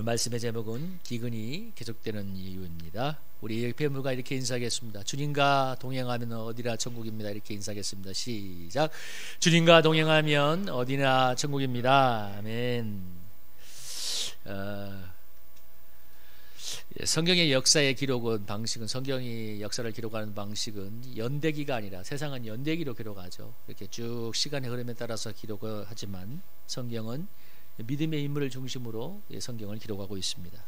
오늘 말씀의 제목은 기근이 계속되는 이유입니다. 우리 옆에 분과 이렇게 인사하겠습니다. 주님과 동행하면 어디나 천국입니다. 이렇게 인사하겠습니다. 시작. 주님과 동행하면 어디나 천국입니다. 아멘. 성경의 역사의 기록은 방식은 성경이 역사를 기록하는 방식은 연대기가 아니라 세상은 연대기로 기록하죠. 이렇게 쭉 시간의 흐름에 따라서 기록을 하지만 성경은 믿음의 인물을 중심으로 성경을 기록하고 있습니다.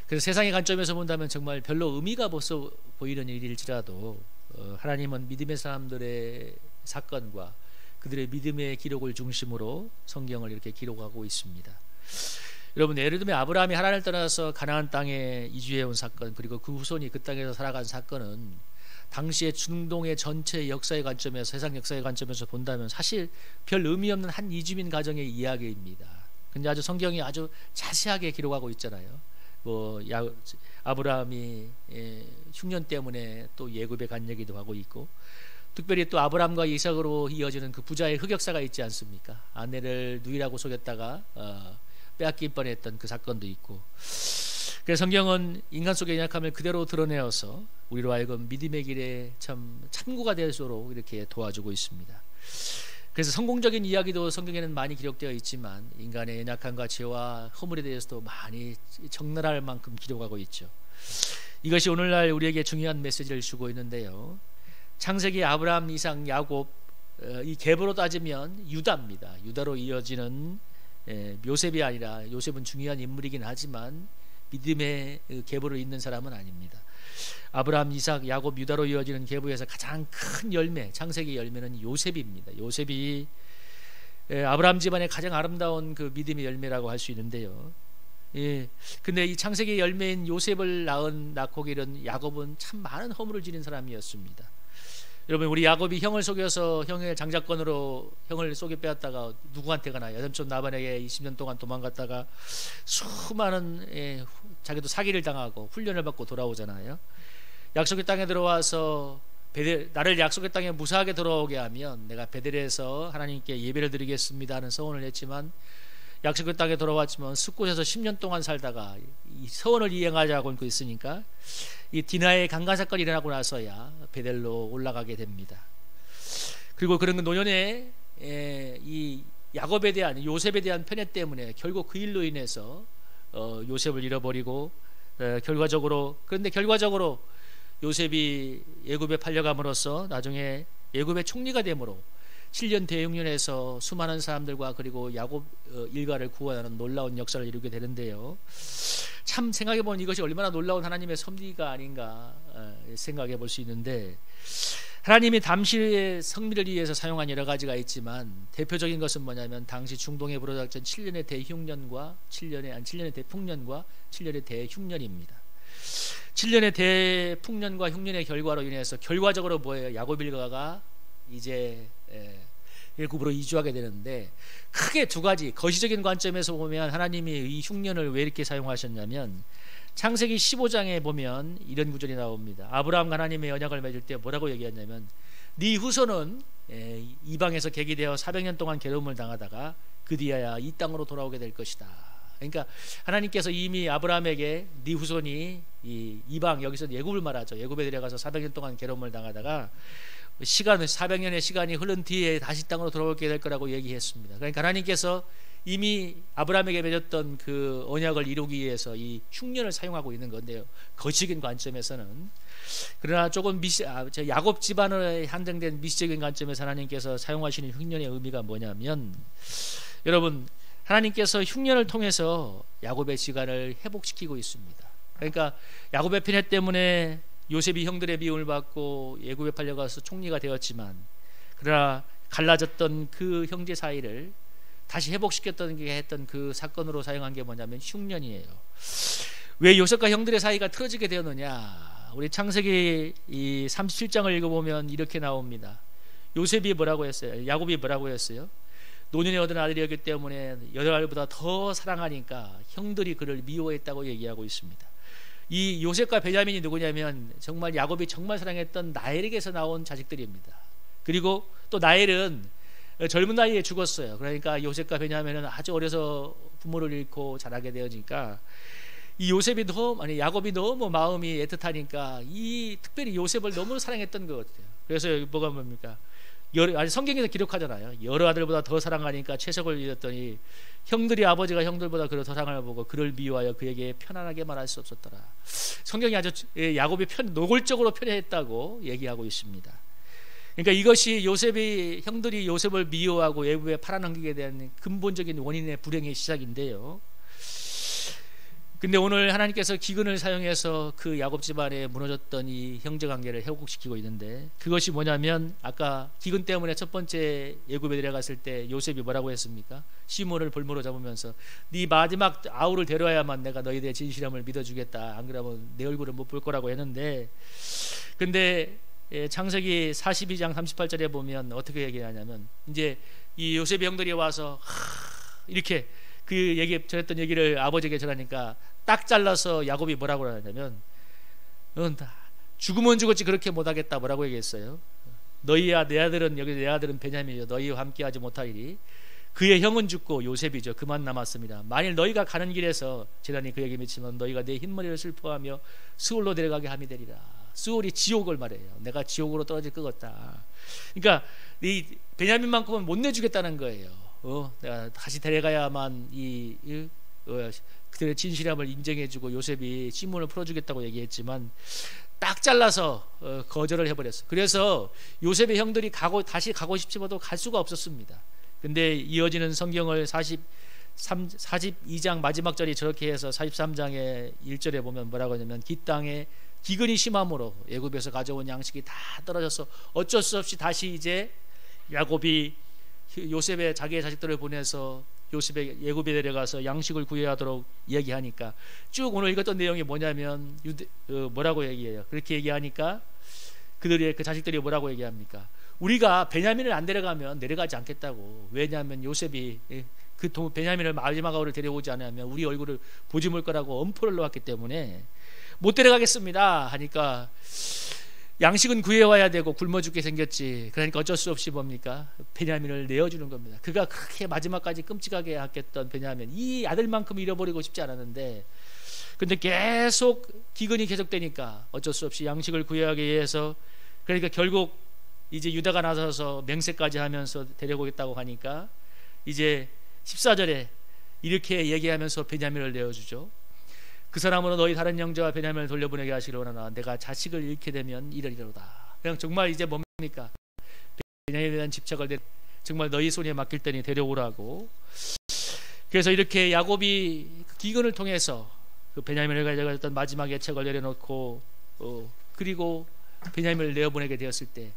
그래서 세상의 관점에서 본다면 정말 별로 의미가 없어 보이는 일일지라도 하나님은 믿음의 사람들의 사건과 그들의 믿음의 기록을 중심으로 성경을 이렇게 기록하고 있습니다. 여러분, 예를 들면 아브라함이 하나님을 떠나서 가나안 땅에 이주해온 사건, 그리고 그 후손이 그 땅에서 살아간 사건은 당시의 중동의 전체 역사의 관점에서, 세상 역사의 관점에서 본다면 사실 별 의미 없는 한 이주민 가정의 이야기입니다. 근데 아주 성경이 아주 자세하게 기록하고 있잖아요. 아브라함이 흉년 때문에 또 예굽에 간 얘기도 하고 있고, 특별히 또 아브라함과 이삭으로 이어지는 그 부자의 흑역사가 있지 않습니까? 아내를 누이라고 속였다가 빼앗길 뻔했던 그 사건도 있고. 그래서 성경은 인간 속의 연약함을 그대로 드러내어서 우리로 하여금 믿음의 길에 참 참고가 되도록 이렇게 도와주고 있습니다. 그래서 성공적인 이야기도 성경에는 많이 기록되어 있지만 인간의 연약함과 죄와 허물에 대해서도 많이 적나라할 만큼 기록하고 있죠. 이것이 오늘날 우리에게 중요한 메시지를 주고 있는데요. 창세기 아브라함, 이삭, 야곱, 이 계보로 따지면 유다입니다. 유다로 이어지는 요셉이 아니라, 요셉은 중요한 인물이긴 하지만 믿음의 계보를 잇는 사람은 아닙니다. 아브라함, 이삭, 야곱, 유다로 이어지는 계보에서 가장 큰 열매, 창세기 열매는 요셉입니다. 요셉이 아브라함 집안의 가장 아름다운 그 믿음의 열매라고 할 수 있는데요. 근데 이 창세기 열매인 요셉을 낳고 기른 야곱은 참 많은 허물을 지닌 사람이었습니다. 여러분, 우리 야곱이 형을 속여서 형의 장자권으로 형을 속여 빼앗다가 누구한테 가나, 여삼촌 라반에게 20년 동안 도망갔다가 수많은 자기도 사기를 당하고 훈련을 받고 돌아오잖아요. 약속의 땅에 들어와서 나를 약속의 땅에 무사하게 돌아오게 하면 내가 베델에서 하나님께 예배를 드리겠습니다 하는 서원을 했지만, 약속의 땅에 돌아왔지만 숲곳에서 10년 동안 살다가 이 서원을 이행하자고 있으니까 이 디나의 강간 사건이 일어나고 나서야 베델로 올라가게 됩니다. 그리고 그런 노년에 이 야곱에 대한, 요셉에 대한 편애 때문에 결국 그 일로 인해서 요셉을 잃어버리고, 그런데 결과적으로 요셉이 애굽에 팔려감으로써 나중에 애굽의 총리가 되므로 7년 대흉년에서 수많은 사람들과 그리고 야곱 일가를 구원하는 놀라운 역사를 이루게 되는데요. 참 생각해보면 이것이 얼마나 놀라운 하나님의 섭리가 아닌가 생각해 볼 수 있는데, 하나님이 당시의 성미를 위해서 사용한 여러 가지가 있지만 대표적인 것은 뭐냐면 당시 중동에 불어닥친 7년의 대흉년과 7년의 대풍년과 7년의 대흉년입니다. 7년의 대풍년과 흉년의 결과로 인해서 결과적으로 뭐예요? 야곱 일가가 이제 애굽으로 이주하게 되는데, 크게 두 가지 거시적인 관점에서 보면 하나님이 이 흉년을 왜 이렇게 사용하셨냐면, 창세기 15장에 보면 이런 구절이 나옵니다. 아브라함과 하나님의 언약을 맺을 때 뭐라고 얘기했냐면, 네 후손은 이방에서 객이되어 400년 동안 괴로움을 당하다가 그 뒤에야 이 땅으로 돌아오게 될 것이다. 그러니까 하나님께서 이미 아브라함에게 네 후손이 이 이방, 여기서 애굽을 말하죠. 애굽에 들어가서 400년 동안 괴로움을 당하다가 400년의 시간이 흐른 뒤에 다시 땅으로 돌아오게 될 거라고 얘기했습니다. 그러니까 하나님께서 이미 아브라함에게 맺었던 그 언약을 이루기 위해서 이 흉년을 사용하고 있는 건데요. 거시적인 관점에서는. 그러나 조금 야곱 집안에 한정된 미시적인 관점에서 하나님께서 사용하시는 흉년의 의미가 뭐냐면, 여러분, 하나님께서 흉년을 통해서 야곱의 지간을 회복시키고 있습니다. 그러니까 야곱의 편애 때문에 요셉이 형들의 미움을 받고 애굽에 팔려가서 총리가 되었지만, 그러나 갈라졌던 그 형제 사이를 다시 회복시켰던 게 했던 그 사건으로 사용한 게 뭐냐면 흉년이에요. 왜 요셉과 형들의 사이가 틀어지게 되었느냐? 우리 창세기 이 37장을 읽어보면 이렇게 나옵니다. 요셉이 뭐라고 했어요? 야곱이 뭐라고 했어요? 노년에 얻은 아들이었기 때문에 여덟 알보다 더 사랑하니까 형들이 그를 미워했다고 얘기하고 있습니다. 이 요셉과 베냐민이 누구냐면 정말 야곱이 정말 사랑했던 나엘에게서 나온 자식들입니다. 그리고 또 나엘은 젊은 나이에 죽었어요. 그러니까 요셉과 베냐민은 아주 어려서 부모를 잃고 자라게 되어지니까 이 요셉이 야곱이 너무 마음이 애틋하니까 특별히 요셉을 너무 사랑했던 것 같아요. 그래서 뭐가 뭡니까? 성경에서 기록하잖아요. 여러 아들보다 더 사랑하니까 채석을 잃었더니 아버지가 형들보다 그를 더 사랑을 보고 그를 미워하여 그에게 편안하게 말할 수 없었더라. 성경이 아주 야곱이 노골적으로 표현했다고 얘기하고 있습니다. 그러니까 이것이 형들이 요셉을 미워하고 애굽에 팔아넘기게 된 근본적인 원인의 불행의 시작인데요. 근데 오늘 하나님께서 기근을 사용해서 그 야곱 집안에 무너졌던 이 형제관계를 회복시키고 있는데, 그것이 뭐냐면 아까 기근 때문에 첫 번째 애굽에 내려갔을 때 요셉이 뭐라고 했습니까? 시몬을 볼모로 잡으면서 네 마지막 아우를 데려와야만 내가 너희에 대해 진실함을 믿어주겠다, 안 그러면 내 얼굴을 못 볼 거라고 했는데, 근데 창세기 42장 38절에 보면 어떻게 얘기하냐면, 이제 이 요셉의 형들이 와서 이렇게 전했던 얘기를 아버지에게 전하니까 딱 잘라서 야곱이 뭐라고 하냐면, 죽으면 죽었지 그렇게 못하겠다, 뭐라고 얘기했어요. 내 아들은 베냐민이요, 너희와 함께하지 못하리니 그의 형은 죽고 요셉이죠, 그만 남았습니다. 만일 너희가 가는 길에서 재난이 그에게 미치면 너희가 내 흰머리를 슬퍼하며 스올로 내려가게 함이 되리라. 스올이 지옥을 말해요. 내가 지옥으로 떨어질 것 같다. 그러니까 이 베냐민만큼은 못 내주겠다는 거예요. 내가 다시 데려가야만 그들의 진실함을 인정해주고 요셉이 시몬을 풀어주겠다고 얘기했지만 딱 잘라서 거절을 해버렸어요. 그래서 요셉의 형들이 다시 가고 싶지만도 갈 수가 없었습니다. 근데 이어지는 성경을 42장 마지막 절이 저렇게 해서 43장의 1절에 보면 뭐라고 하냐면, 그 땅에 기근이 심함으로 애굽에서 가져온 양식이 다 떨어져서 어쩔 수 없이 다시 이제 야곱이 요셉의 자기의 자식들을 보내서 요셉의 애굽에 내려가서 양식을 구해야 하도록 얘기하니까, 쭉 오늘 읽었던 내용이 뭐냐면 뭐라고 얘기해요. 그렇게 얘기하니까 그들의 그 자식들이 뭐라고 얘기합니까? 우리가 베냐민을 안 데려가면 내려가지 않겠다고. 왜냐하면 요셉이 베냐민을 마지막 아우를 데려오지 않으면 우리 얼굴을 보지 말 거라고 엄포를 놓았기 때문에 못 데려가겠습니다 하니까, 양식은 구해와야 되고 굶어 죽게 생겼지. 그러니까 어쩔 수 없이 뭡니까? 베냐민을 내어주는 겁니다. 그가 그렇게 마지막까지 끔찍하게 아꼈던 베냐민, 이 아들만큼 잃어버리고 싶지 않았는데, 근데 계속 기근이 계속되니까 어쩔 수 없이 양식을 구해하기 위해서, 그러니까 결국 이제 유다가 나서서 맹세까지 하면서 데려오겠다고 하니까 이제 14절에 이렇게 얘기하면서 베냐민을 내어주죠. 그 사람으로 너희 다른 형제와 베냐민을 돌려보내게 하시기를 원하나 내가 자식을 잃게 되면 이러리로다. 그냥 정말 이제 뭡니까? 베냐민에 대한 집착을 정말 너희 손에 맡길 때니 데려오라고. 그래서 이렇게 야곱이 기근을 통해서 그 베냐민을 가져갔던 마지막 예책을 내려놓고 그리고 베냐민을 내어보내게 되었을 때,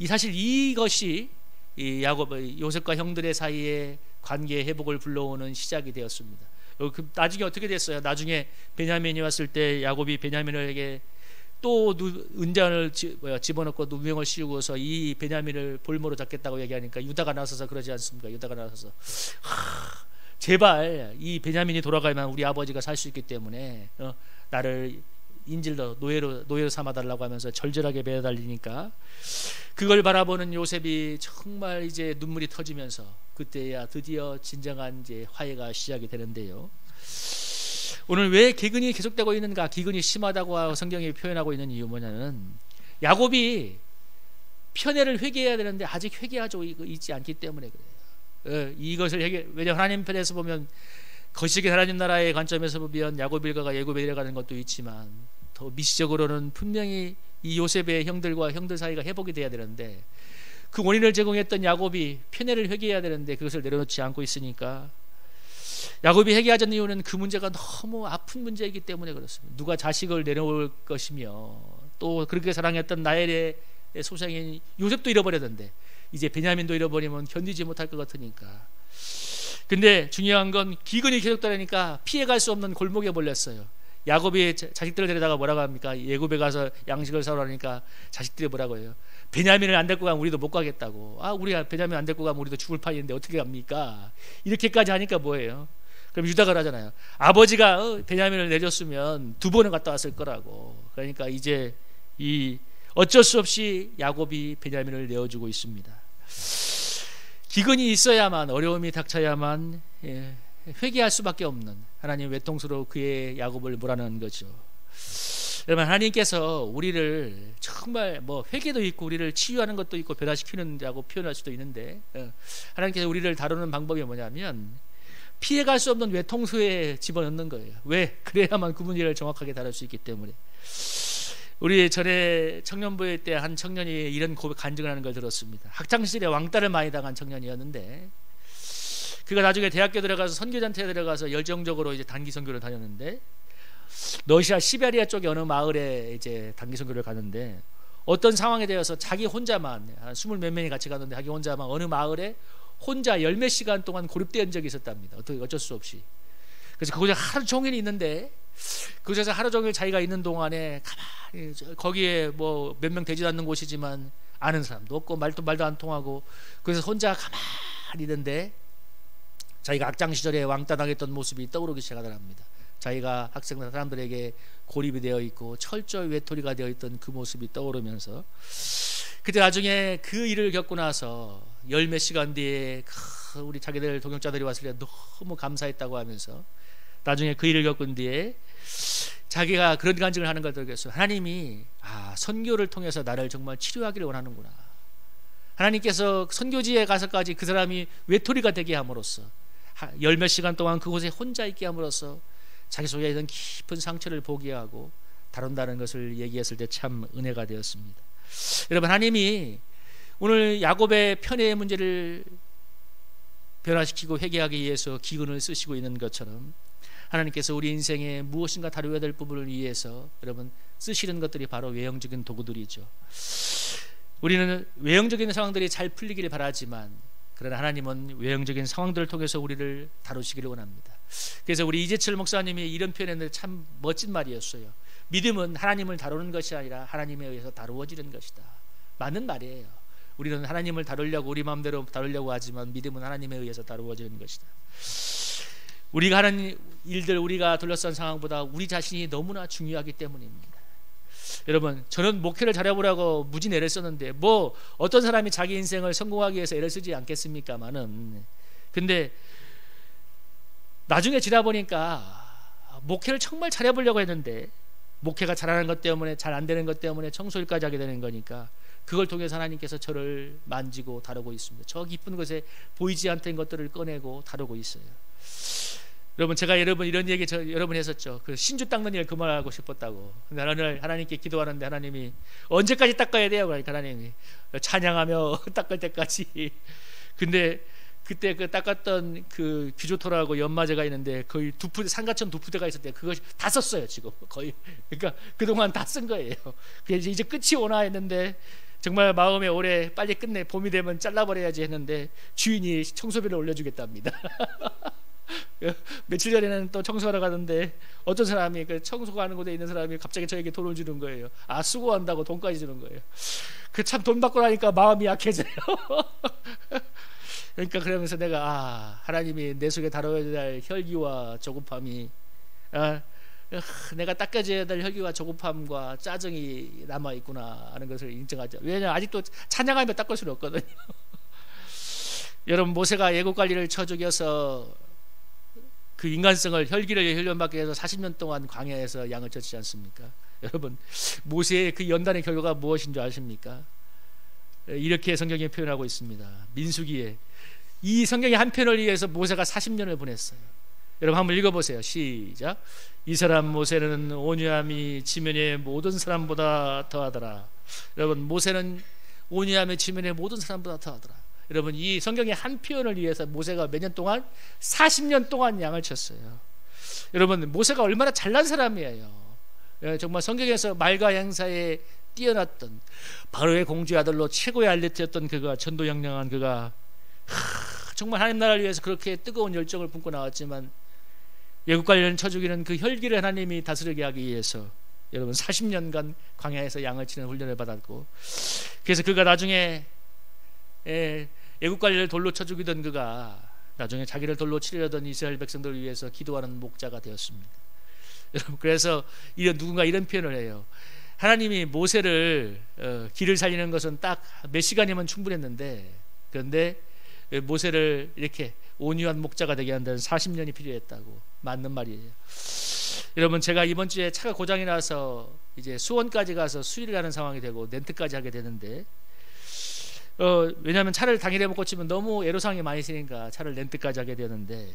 사실 이것이 이 요셉과 형들의 사이에 관계의 회복을 불러오는 시작이 되었습니다. 나중에 어떻게 됐어요? 나중에 베냐민이 왔을 때 야곱이 베냐민에게 또 은장을 집어넣고 누명을 씌우고서 이 베냐민을 볼모로 잡겠다고 얘기하니까 유다가 나서서 그러지 않습니까? 유다가 나서서 제발 이 베냐민이 돌아가면 우리 아버지가 살 수 있기 때문에 나를 인질로 노예로 삼아달라고 하면서 절절하게 매달리니까, 그걸 바라보는 요셉이 정말 이제 눈물이 터지면서 그때야 드디어 진정한 이제 화해가 시작이 되는데요. 오늘 왜 기근이 계속되고 있는가? 기근이 심하다고 성경이 표현하고 있는 이유 뭐냐면, 야곱이 편애를 회개해야 되는데 아직 회개하지 있지 않기 때문에 그래요. 이것을 왜냐하면 하나님 편에서 보면, 거시기 하나님 나라의 관점에서 보면 야곱 일가가 애굽에 내려가는 것도 있지만, 더 미시적으로는 분명히 이 요셉의 형들과 형들 사이가 회복이 돼야 되는데, 그 원인을 제공했던 야곱이 편애를 회개해야 되는데 그것을 내려놓지 않고 있으니까, 야곱이 회개하자는 이유는 그 문제가 너무 아픈 문제이기 때문에 그렇습니다. 누가 자식을 내려올 것이며, 또 그렇게 사랑했던 나엘의 소생인 요셉도 잃어버렸는데 이제 베냐민도 잃어버리면 견디지 못할 것 같으니까. 근데 중요한 건 기근이 계속되니까 피해갈 수 없는 골목에 몰렸어요. 야곱이 자식들을 데려다가 뭐라고 합니까? 애굽에 가서 양식을 사러 가니까 자식들이 뭐라고 해요? 베냐민을 안 데리고 가면 우리도 못 가겠다고. 우리가 베냐민 안 데리고 가면 우리도 죽을 판인데 어떻게 갑니까? 이렇게까지 하니까 뭐예요? 그럼 유다가 하잖아요. 아버지가 베냐민을 내줬으면 2번은 갔다 왔을 거라고. 그러니까 이제 어쩔 수 없이 야곱이 베냐민을 내어주고 있습니다. 기근이 있어야만, 어려움이 닥쳐야만 회개할 수밖에 없는 하나님 외통수로 그의 야곱을 몰아넣은 거죠. 여러분, 하나님께서 우리를 정말 회개도 있고 우리를 치유하는 것도 있고 변화시키는다고 표현할 수도 있는데, 하나님께서 우리를 다루는 방법이 뭐냐면 피해갈 수 없는 외통수에 집어넣는 거예요. 왜? 그래야만 그 문제를 정확하게 다룰 수 있기 때문에. 우리 전에 청년부회 때 한 청년이 이런 간증을 하는 걸 들었습니다. 학창시절에 왕따를 많이 당한 청년이었는데, 그가 나중에 대학교 들어가서 선교단체에 들어가서 열정적으로 이제 단기 선교를 다녔는데, 러시아 시베리아 쪽에 어느 마을에 이제 단기 선교를 가는데, 어떤 상황에 대해서 자기 혼자만, 한 20몇 명이 같이 가는데 자기 혼자만 어느 마을에 혼자 열 몇 시간 동안 고립된 적이 있었답니다. 어쩔 수 없이. 그래서 그곳에 하루 종일 있는데, 그곳에서 하루 종일 자기가 있는 동안에 가만히, 거기에 몇 명 되지도 않는 곳이지만 아는 사람도 없고 말도 안 통하고, 그래서 혼자 가만히 있는데 자기가 학창 시절에 왕따 당했던 모습이 떠오르기 시작하더랍니다. 자기가 학생 사람들에게 고립이 되어 있고 철저히 외톨이가 되어 있던 그 모습이 떠오르면서, 그때 나중에 그 일을 겪고 나서 열 몇 시간 뒤에 우리 자기들 동역자들이 왔을 때 너무 감사했다고 하면서, 나중에 그 일을 겪은 뒤에 자기가 그런 간증을 하는 걸 들었어요. 하나님이 선교를 통해서 나를 정말 치료하기를 원하는구나. 하나님께서 선교지에 가서까지 그 사람이 외톨이가 되게 함으로써, 열 몇 시간 동안 그곳에 혼자 있게 함으로써 자기 속에 있는 깊은 상처를 포기하고 다룬다는 것을 얘기했을 때 참 은혜가 되었습니다. 여러분, 하나님이 오늘 야곱의 편애의 문제를 변화시키고 회개하기 위해서 기근을 쓰시고 있는 것처럼, 하나님께서 우리 인생에 무엇인가 다루어야 될 부분을 위해서 여러분 쓰시는 것들이 바로 외형적인 도구들이죠. 우리는 외형적인 상황들이 잘 풀리기를 바라지만, 그러나 하나님은 외형적인 상황들을 통해서 우리를 다루시기를 원합니다. 그래서 우리 이재철 목사님이 이런 표현했는데 참 멋진 말이었어요. 믿음은 하나님을 다루는 것이 아니라 하나님에 의해서 다루어지는 것이다. 맞는 말이에요. 우리는 하나님을 다루려고 우리 마음대로 다루려고 하지만, 믿음은 하나님에 의해서 다루어지는 것이다. 우리가 하는 일들, 우리가 둘러싼 상황보다 우리 자신이 너무나 중요하기 때문입니다. 여러분, 저는 목회를 잘해보라고 무진 애를 썼는데, 어떤 사람이 자기 인생을 성공하기 위해서 애를 쓰지 않겠습니까마는, 근데 나중에 지나보니까 목회를 정말 잘해보려고 했는데, 목회가 잘하는 것 때문에, 잘 안 되는 것 때문에 청소일까지 하게 되는 거니까, 그걸 통해서 하나님께서 저를 만지고 다루고 있습니다. 저 깊은 곳에 보이지 않던 것들을 꺼내고 다루고 있어요. 여러분, 제가 이런 얘기 여러분 했었죠. 그 신주 닦는 일 그만하고 싶었다고. 근데 오늘 하나님께 기도하는데 하나님이 언제까지 닦아야 돼요? 그러니까 하나님이 찬양하며 닦을 때까지. 근데 그때 그 닦았던 그 귀조토라고 연마제가 있는데 거의 상가천 2푸대가 있을 때 그거 다 썼어요 지금 거의. 그러니까 그동안 다 쓴 거예요. 그래서 이제 끝이 오나 했는데, 정말 마음에 올해 빨리 끝내, 봄이 되면 잘라버려야지 했는데 주인이 청소비를 올려주겠답니다. 며칠 전에는 또 청소하러 가는데 어떤 사람이, 그 청소하는 곳에 있는 사람이 갑자기 저에게 돈을 주는 거예요. 수고한다고 돈까지 주는 거예요. 그 참 돈 받고 나니까 마음이 약해져요. 그러니까 그러면서 내가 하나님이 내 속에 다뤄야 될 혈기와 조급함이, 내가 닦아줘야 될 혈기와 조급함과 짜증이 남아있구나 하는 것을 인정하죠. 왜냐하면 아직도 찬양하며 닦을 수는 없거든요. 여러분, 모세가 애국관리를 쳐 죽여서 그 인간성을, 혈기를 훈련받게 해서 40년 동안 광야에서 양을 쳤지 않습니까? 여러분, 모세의 그 연단의 결과가 무엇인 줄 아십니까? 이렇게 성경에 표현하고 있습니다. 민수기에 이 성경의 한 편을 위해서 모세가 40년을 보냈어요. 여러분 한번 읽어보세요. 시작. 이 사람 모세는 온유함이 지면의 모든 사람보다 더하더라. 여러분, 모세는 온유함이 지면의 모든 사람보다 더하더라. 여러분, 이 성경의 한 표현을 위해서 모세가 몇 년 동안? 40년 동안 양을 쳤어요. 여러분, 모세가 얼마나 잘난 사람이에요. 정말 성경에서 말과 행사에 뛰어났던 바로의 공주의 아들로 최고의 알레트였던 그가, 전도양양한 그가 정말 하나님 나라를 위해서 그렇게 뜨거운 열정을 품고 나왔지만, 외국관리를 쳐 죽이는 그 혈기를 하나님이 다스리게 하기 위해서 여러분 40년간 광야에서 양을 치는 훈련을 받았고, 그래서 그가 나중에 애국관리를 돌로 쳐 죽이던 그가 나중에 자기를 돌로 치려던 이스라엘 백성들을 위해서 기도하는 목자가 되었습니다. 여러분, 그래서 누군가 이런 표현을 해요. 하나님이 모세를 길을 살리는 것은 딱 몇 시간이면 충분했는데, 그런데 모세를 이렇게 온유한 목자가 되게 한다는 40년이 필요했다고. 맞는 말이에요. 여러분, 제가 이번 주에 차가 고장이 나서 이제 수원까지 가서 수리를 하는 상황이 되고 렌트까지 하게 되는데, 왜냐하면 차를 당일에 못 고치면 너무 애로사항이 많이 있으니까 차를 렌트까지 하게 되는데,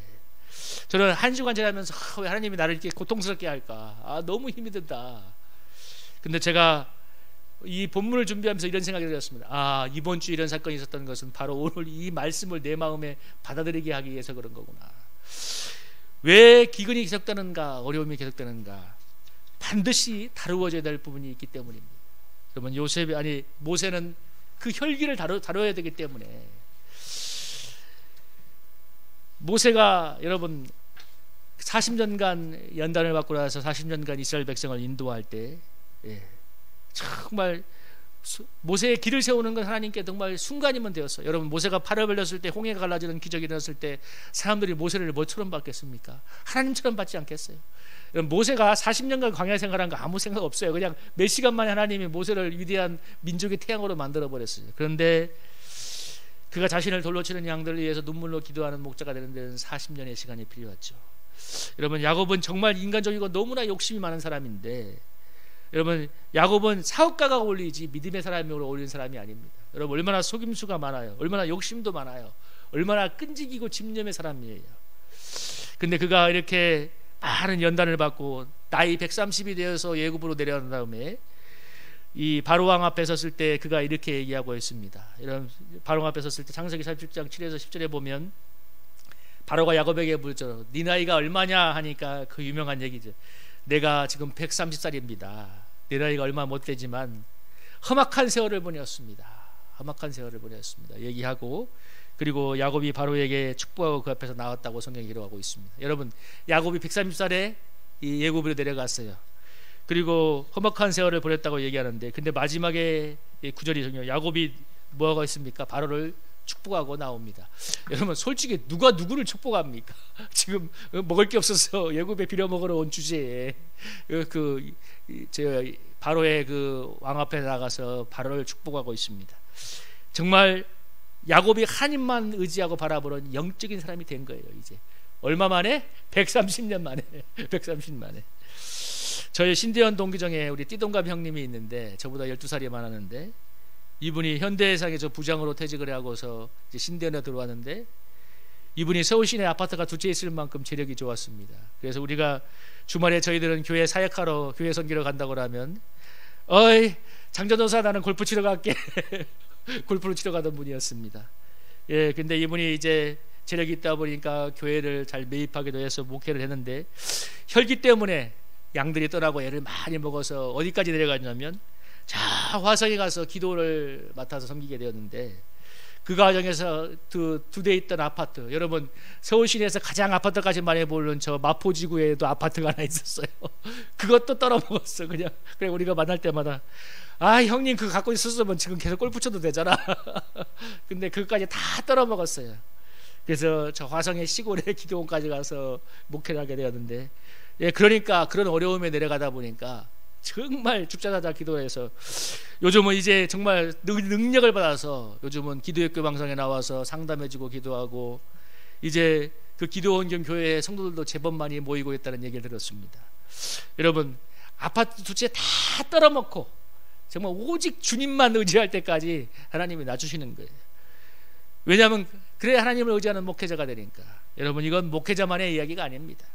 저는 한 주간 지나면서 왜 하나님이 나를 이렇게 고통스럽게 할까? 너무 힘이 든다. 근데 제가 이 본문을 준비하면서 이런 생각이 들었습니다. 이번 주 이런 사건이 있었던 것은 바로 오늘 이 말씀을 내 마음에 받아들이게 하기 위해서 그런 거구나. 왜 기근이 계속되는가, 어려움이 계속되는가? 반드시 다루어져야 될 부분이 있기 때문입니다. 여러분, 모세는 그 혈기를 다뤄야 되기 때문에, 모세가 여러분 40년간 연단을 받고 나서 40년간 이스라엘 백성을 인도할 때, 정말 모세의 길을 세우는 건 하나님께 정말 순간이면 되었어요. 여러분, 모세가 팔을 벌렸을 때 홍해가 갈라지는 기적이 일어났을 때 사람들이 모세를 뭐처럼 받겠습니까? 하나님처럼 받지 않겠어요? 여러분, 모세가 40년간 광야 생활한 거 아무 생각 없어요. 그냥 몇 시간 만에 하나님이 모세를 위대한 민족의 태양으로 만들어 버렸어요. 그런데 그가 자신을 돌로 치는 양들을 위해서 눈물로 기도하는 목자가 되는 데는 40년의 시간이 필요했죠. 여러분, 야곱은 정말 인간적이고 너무나 욕심이 많은 사람인데, 여러분, 야곱은 사업가가 어울리지 믿음의 사람으로 어울리는 사람이 아닙니다. 여러분, 얼마나 속임수가 많아요. 얼마나 욕심도 많아요. 얼마나 끈질기고 집념의 사람이에요. 근데 그가 이렇게 많은 연단을 받고 나이 130이 되어서 예굽으로 내려간 다음에 이 바로왕 앞에 섰을 때 그가 이렇게 얘기하고 있습니다. 이런 바로왕 앞에 섰을 때 창세기 37장 7에서 10절에 보면, 바로가 야곱에게 묻죠. 네 나이가 얼마냐 하니까 그 유명한 얘기죠. 내가 지금 130살입니다. 내 나이가 얼마 못 되지만 험악한 세월을 보냈습니다. 험악한 세월을 보냈습니다. 얘기하고, 그리고 야곱이 바로에게 축복하고 그 앞에서 나왔다고 성경이 기록하고 있습니다. 여러분, 야곱이 130살에 이 예굽으로 내려갔어요. 그리고 험악한 세월을 보냈다고 얘기하는데, 근데 마지막에 구절이 정말 야곱이 뭐가 있습니까? 바로를 축복하고 나옵니다. 여러분, 솔직히 누가 누구를 축복합니까? 지금 먹을 게 없어서 예굽에 빌어먹으러 온 주제에 바로의 그 왕 앞에 나가서 바로를 축복하고 있습니다. 정말 야곱이 하나님만 의지하고 바라보는 영적인 사람이 된 거예요. 이제 얼마 만에? 130년 만에. 130년 만에. 저희 신대원 동기정에 우리 띠동갑 형님이 있는데, 저보다 12살이 많았는데, 이분이 현대해상에서 부장으로 퇴직을 하고서 이제 신대원에 들어왔는데, 이분이 서울 시내 아파트가 두 채 있을 만큼 재력이 좋았습니다. 그래서 우리가 주말에 저희들은 교회 사역하러, 교회 섬기러 간다고 하면, 어이 장전도사 나는 골프 치러 갈게. 골프를 치러 가던 분이었습니다. 근데 이분이 이제 재력이 있다 보니까 교회를 잘 매입하기도 해서 목회를 했는데, 혈기 때문에 양들이 떠나고 애를 많이 먹어서 어디까지 내려갔냐면 자 화성에 가서 기도를 맡아서 섬기게 되었는데, 그 과정에서 두 대 있던 아파트, 여러분 서울 시내에서 가장 아파트까지 많이 보는 저 마포지구에도 아파트가 하나 있었어요. 그것도 떨어먹었어. 그냥 그래 우리가 만날 때마다 형님 그거 갖고 있었으면 지금 계속 골프 쳐도 되잖아. 근데 그것까지 다 떨어먹었어요. 그래서 저 화성의 시골에 기도원까지 가서 목회를 하게 되었는데, 그러니까 그런 어려움에 내려가다 보니까 정말 죽자사자 기도해서, 요즘은 이제 정말 능력을 받아서 요즘은 기도학교 방송에 나와서 상담해주고 기도하고, 이제 그 기도원 겸 교회에 성도들도 제법 많이 모이고 있다는 얘기를 들었습니다. 여러분, 아파트 두 채 다 떨어먹고 정말 오직 주님만 의지할 때까지 하나님이 놔주시는 거예요. 왜냐하면 그래 하나님을 의지하는 목회자가 되니까. 여러분, 이건 목회자만의 이야기가 아닙니다.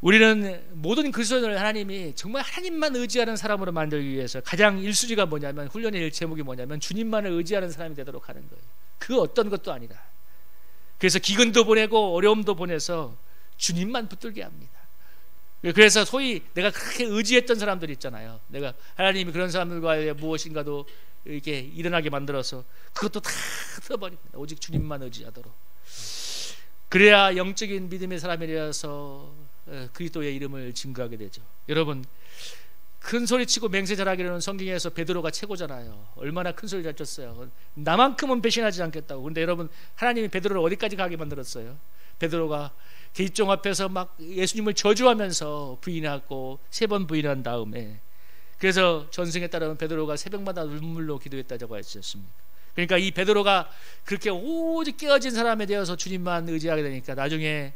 우리는 모든 그리스도인을 하나님이 정말 하나님만 의지하는 사람으로 만들기 위해서 가장 1수지가 뭐냐면, 훈련의 제목이 뭐냐면 주님만을 의지하는 사람이 되도록 하는 거예요. 그 어떤 것도 아니라. 그래서 기근도 보내고 어려움도 보내서 주님만 붙들게 합니다. 그래서 소위 내가 그렇게 의지했던 사람들 있잖아요. 내가 하나님이 그런 사람들과의 무엇인가도 이렇게 일어나게 만들어서 그것도 다 틀어버립니다. 오직 주님만 의지하도록. 그래야 영적인 믿음의 사람이 되어서 그리스도의 이름을 증거하게 되죠. 여러분, 큰 소리치고 맹세잘하기로는 성경에서 베드로가 최고잖아요. 얼마나 큰 소리 잘 쳤어요. 나만큼은 배신하지 않겠다고. 근데 여러분, 하나님이 베드로를 어디까지 가게 만들었어요? 베드로가 개입종 앞에서 막 예수님을 저주하면서 부인하고 3번 부인한 다음에, 그래서 전승에 따르면 베드로가 새벽마다 눈물로 기도했다고 하셨습니다. 그러니까 이 베드로가 그렇게 오직 깨어진 사람에 대해서 주님만 의지하게 되니까 나중에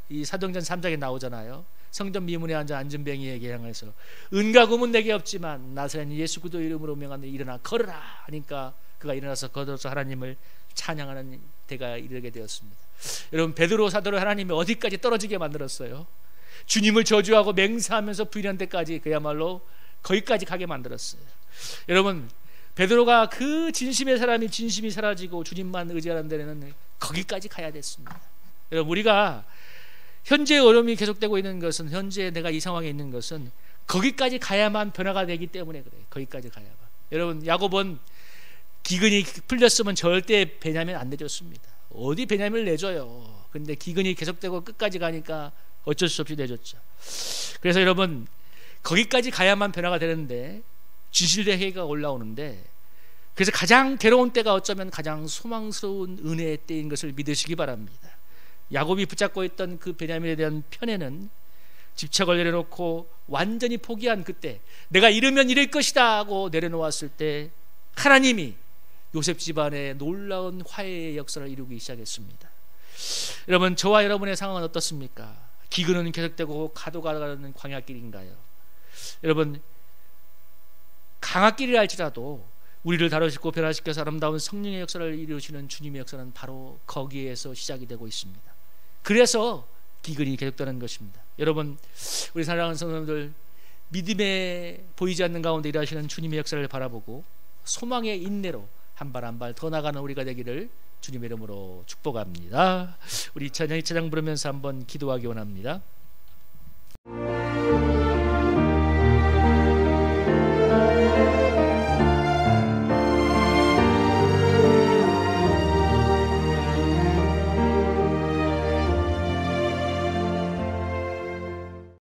이 사도행전 3장에 나오잖아요. 성전 미문에 앉아 안전뱅이에게 향해서 은과 금은 내게 없지만 나사렛 예수 그리스도 이름으로 명하노니 일어나 걸으라 하니까 그가 일어나서 걸어서 하나님을 찬양하는 때가 이르게 되었습니다. 여러분, 베드로 사도를 하나님이 어디까지 떨어지게 만들었어요? 주님을 저주하고 맹세하면서 부인한 데까지, 그야말로 거기까지 가게 만들었어요. 여러분, 베드로가 그 진심의 사람이 진심이 사라지고 주님만 의지하는 데는 거기까지 가야 됐습니다. 여러분, 우리가 현재 어려움이 계속되고 있는 것은, 현재 내가 이 상황에 있는 것은 거기까지 가야만 변화가 되기 때문에 그래요. 거기까지 가야만. 여러분, 야곱은 기근이 풀렸으면 절대 베냐민 안 내줬습니다. 어디 베냐민을 내줘요. 근데 기근이 계속되고 끝까지 가니까 어쩔 수 없이 내줬죠. 그래서 여러분, 거기까지 가야만 변화가 되는데 진실대회가 올라오는데, 그래서 가장 괴로운 때가 어쩌면 가장 소망스러운 은혜의 때인 것을 믿으시기 바랍니다. 야곱이 붙잡고 있던 그 베냐민에 대한 편에는 집착을 내려놓고 완전히 포기한 그때, 내가 이르면 이럴 것이다 하고 내려놓았을 때 하나님이 요셉 집안에 놀라운 화해의 역사를 이루기 시작했습니다. 여러분, 저와 여러분의 상황은 어떻습니까? 기근은 계속되고 가도가 가는 광야길인가요? 여러분, 강화길이라 할지라도 우리를 다루시고 변화시켜서 아름다운 성령의 역사를 이루시는 주님의 역사는 바로 거기에서 시작이 되고 있습니다. 그래서 기근이 계속되는 것입니다. 여러분, 우리 사랑하는 성도님들, 믿음에 보이지 않는 가운데 일하시는 주님의 역사를 바라보고 소망의 인내로 한 발 한 발 더 나가는 우리가 되기를 주님의 이름으로 축복합니다. 우리 찬양 부르면서 한번 기도하기 원합니다.